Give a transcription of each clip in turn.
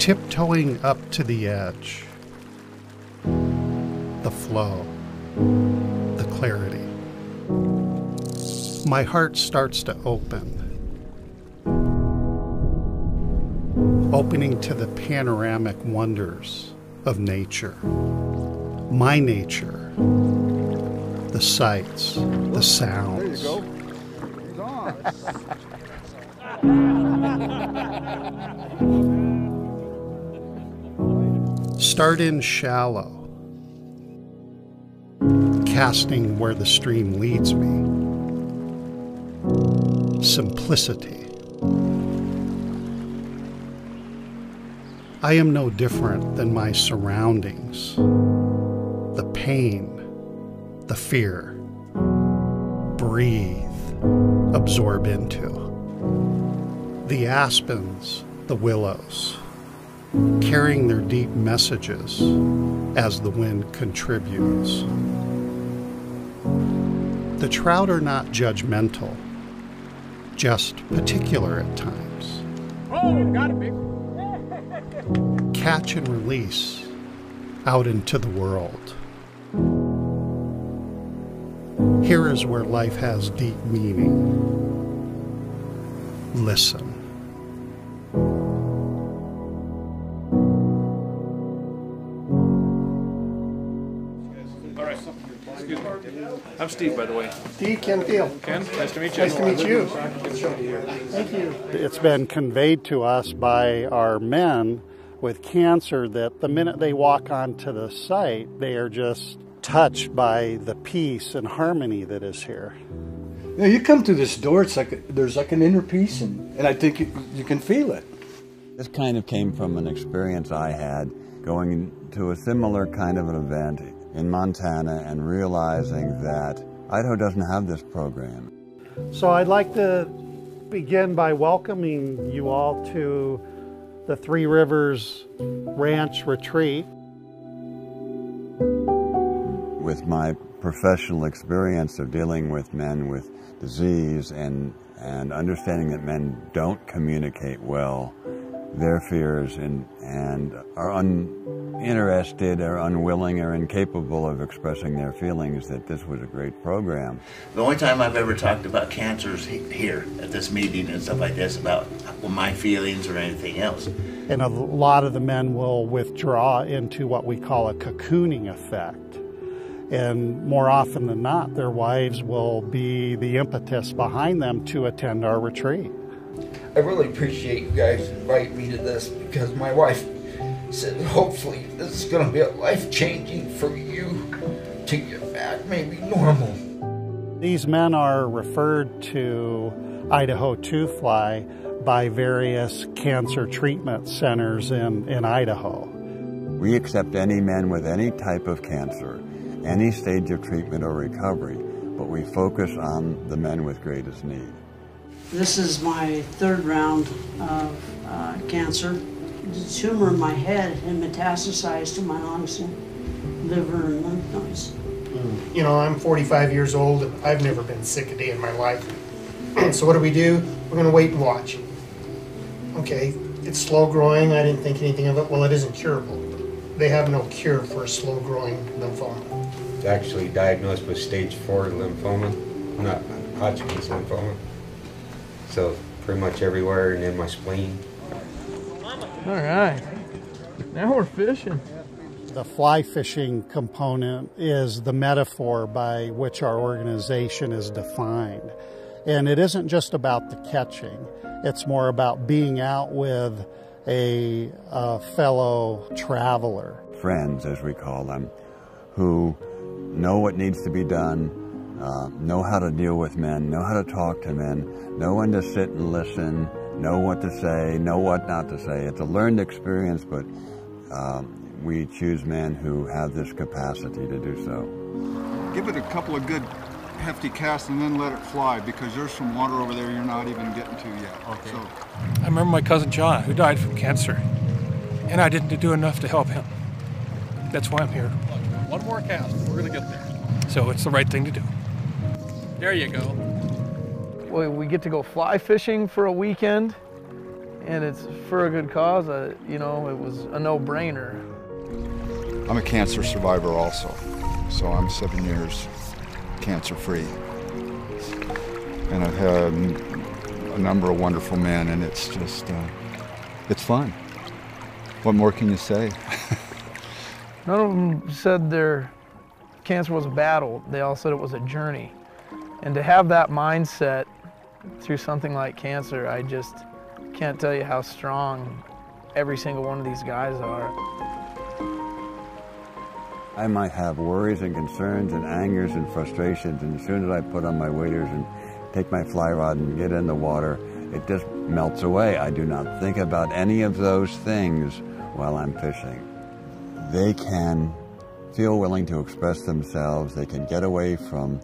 tiptoeing up to the edge, the flow, the clarity. My heart starts to opening to the panoramic wonders of nature. My nature, the sights, the sounds. There you go. He's on. Start in shallow, casting where the stream leads me. Simplicity. I am no different than my surroundings. The pain, the fear. Breathe, absorb into. The aspens, the willows, carrying their deep messages as the wind contributes. The trout are not judgmental, just particular at times. Oh, got it, big. Catch and release out into the world. Here is where life has deep meaning. Listen. All right. Excuse me. I'm Steve, by the way. Steve, Ken Field. Ken, nice to meet you. Nice to meet you. Thank you. It's been conveyed to us by our men with cancer that the minute they walk onto the site, they are just touched by the peace and harmony that is here. You know, you come through this door, it's like there's like an inner peace, and I think you can feel it. This kind of came from an experience I had going to a similar kind of an event in Montana and realizing that Idaho doesn't have this program. So I'd like to begin by welcoming you all to the Three Rivers Ranch Retreat. With my professional experience of dealing with men with disease and understanding that men don't communicate well their fears and are uninterested or unwilling or incapable of expressing their feelings, that this was a great program. The only time I've ever talked about cancer is here at this meeting and stuff like this, about my feelings or anything else. And a lot of the men will withdraw into what we call a cocooning effect. And more often than not, their wives will be the impetus behind them to attend our retreat. I really appreciate you guys inviting me to this, because my wife said hopefully this is going to be a life-changing for you to get back maybe normal. These men are referred to Idaho Toothfly by various cancer treatment centers in Idaho. We accept any men with any type of cancer, any stage of treatment or recovery, but we focus on the men with greatest need. This is my third round of cancer. The tumor in my head had metastasized to my lungs and liver and lymph nodes. You know, I'm 45 years old and I've never been sick a day in my life. So what do? We're going to wait and watch. Okay, it's slow growing. I didn't think anything of it. Well, it isn't curable. They have no cure for a slow growing lymphoma. It's actually diagnosed with stage 4 lymphoma, not Hodgkin's lymphoma. So pretty much everywhere and in my spleen. All right, now we're fishing. The fly fishing component is the metaphor by which our organization is defined. And it isn't just about the catching. It's more about being out with a fellow traveler. Friends, as we call them, who know what needs to be done, know how to deal with men, know how to talk to men, know when to sit and listen, know what to say, know what not to say. It's a learned experience, but we choose men who have this capacity to do so. Give it a couple of good hefty casts and then let it fly, because there's some water over there you're not even getting to yet. Okay. So. I remember my cousin John, who died from cancer, and I didn't do enough to help him. That's why I'm here. One more cast, we're gonna get there. So it's the right thing to do. There you go. Well, we get to go fly fishing for a weekend, and it's for a good cause. You know, it was a no-brainer. I'm a cancer survivor also, so I'm 7 years cancer-free. And I've had a number of wonderful men, and it's just, it's fun. What more can you say? None of them said their cancer was a battle. They all said it was a journey. And to have that mindset through something like cancer, I just can't tell you how strong every single one of these guys are. I might have worries and concerns and angers and frustrations, and as soon as I put on my waders and take my fly rod and get in the water, it just melts away. I do not think about any of those things while I'm fishing. They can feel willing to express themselves. They can get away from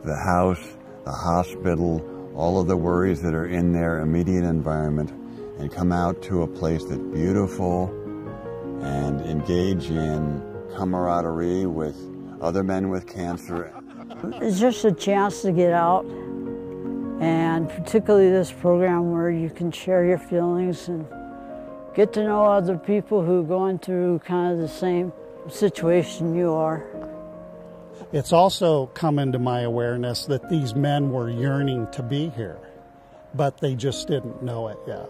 the house, the hospital, all of the worries that are in their immediate environment, and come out to a place that's beautiful and engage in camaraderie with other men with cancer. It's just a chance to get out, and particularly this program where you can share your feelings and get to know other people who are going through kind of the same situation you are. It's also come into my awareness that these men were yearning to be here, but they just didn't know it yet.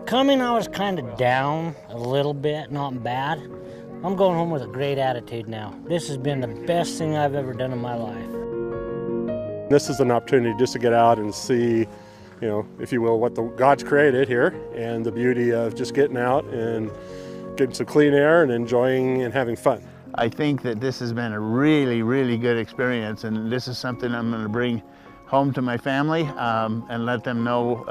Coming, I was kind of down a little bit, not bad. I'm going home with a great attitude now. This has been the best thing I've ever done in my life. This is an opportunity just to get out and see, you know, if you will, what God's created here, and the beauty of just getting out and getting some clean air and enjoying and having fun. I think that this has been a really, really good experience, and this is something I'm going to bring home to my family and let them know,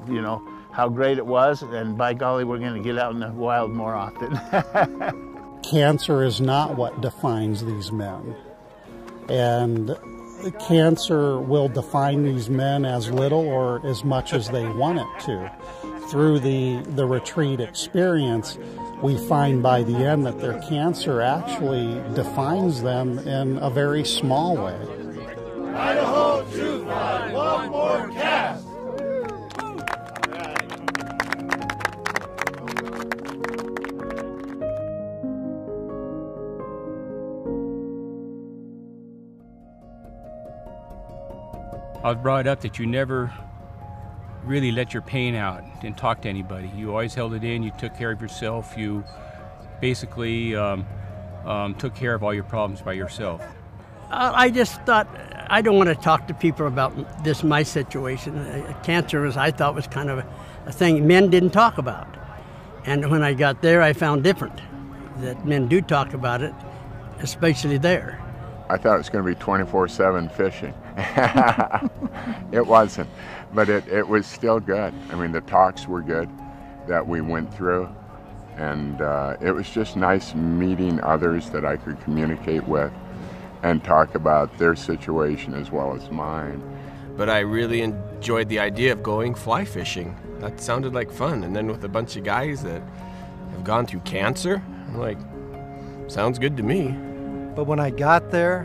you know, how great it was, and by golly, we're going to get out in the wild more often. Cancer is not what defines these men, and cancer will define these men as little or as much as they want it to. Through the retreat experience, we find by the end that their cancer actually defines them in a very small way. Idaho 2-5, one more cast! I was brought up that you never really let your pain out and talk to anybody. You always held it in, you took care of yourself, you basically took care of all your problems by yourself. I just thought, I don't want to talk to people about this, my situation. Cancer, I thought, was kind of a thing men didn't talk about. And when I got there, I found different, that men do talk about it, especially there. I thought it was going to be 24/7 fishing. It wasn't, but it was still good. I mean, the talks were good that we went through, and it was just nice meeting others that I could communicate with and talk about their situation as well as mine. But I really enjoyed the idea of going fly fishing. That sounded like fun, and then with a bunch of guys that have gone through cancer, I'm like, sounds good to me. But when I got there,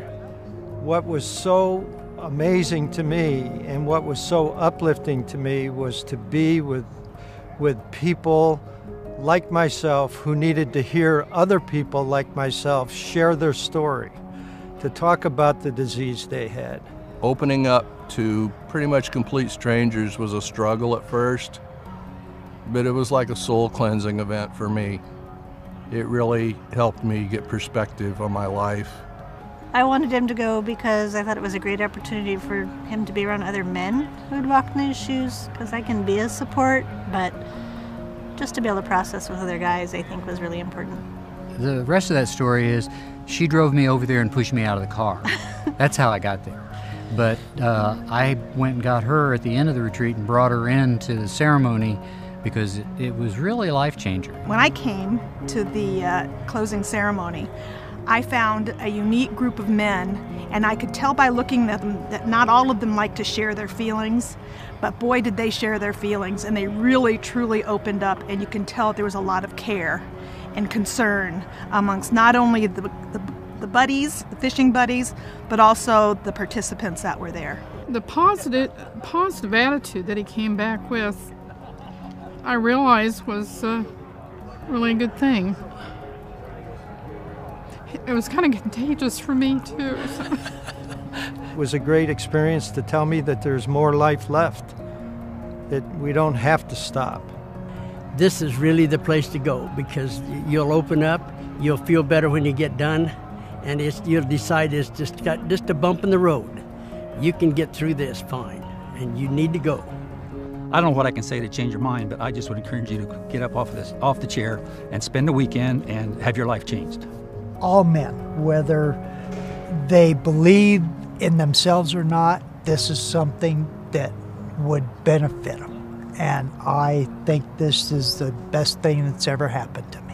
what was so amazing to me and what was so uplifting to me was to be with people like myself who needed to hear other people like myself share their story, to talk about the disease they had. Opening up to pretty much complete strangers was a struggle at first, but it was like a soul cleansing event for me. It really helped me get perspective on my life. I wanted him to go because I thought it was a great opportunity for him to be around other men who would walk in his shoes, because I can be a support, but just to be able to process with other guys, I think, was really important. The rest of that story is she drove me over there and pushed me out of the car. That's how I got there. But I went and got her at the end of the retreat and brought her into the ceremony because it was really a life changer. When I came to the closing ceremony, I found a unique group of men, and I could tell by looking at them that not all of them like to share their feelings, but boy did they share their feelings, and they really truly opened up, and you can tell there was a lot of care and concern amongst not only the buddies, the fishing buddies, but also the participants that were there. The positive attitude that he came back with I realized was a really good thing. It was kind of contagious for me too. So. It was a great experience to tell me that there's more life left, that we don't have to stop. This is really the place to go because you'll open up, you'll feel better when you get done, and you'll decide it's just a bump in the road. You can get through this fine, and you need to go. I don't know what I can say to change your mind, but I just would encourage you to get up off the chair and spend a weekend and have your life changed. All men, whether they believe in themselves or not, this is something that would benefit them. And I think this is the best thing that's ever happened to me.